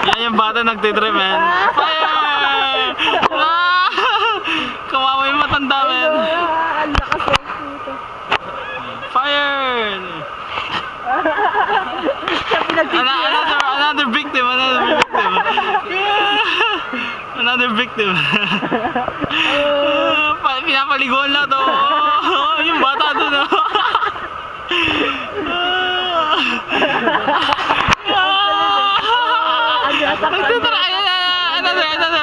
Yan yung bata nagtitrip, man. Fire! Ah! Kawawa yung matanda, man. Ang lakas dito. Fire! Another victim, another victim. Pinapaliguan lang to. Yung bata doon. Another attack.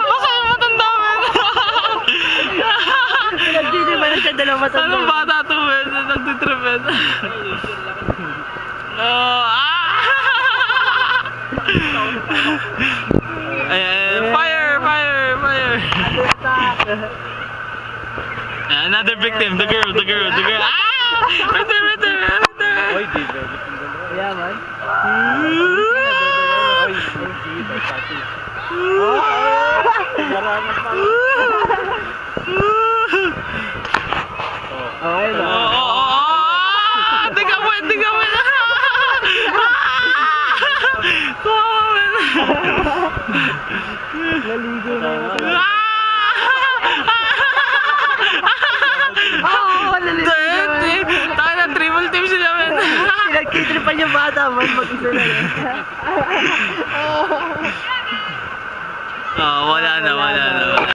Basta yung matanda, man. Pinagdiniba na siya dalawa sa Anong bata to, man? Nagtitrip, man. Fire! Another victim, the girl. Right there. Oy, di ba? Yeah, man. Oy, sige, pati. Maraming pa. Oh, ayun na. Tiga mo. Naligo na yun. Tayo na, triple team sila, man. Pinagtitripan yung bata, man. Mag-isa na yun. Wala na.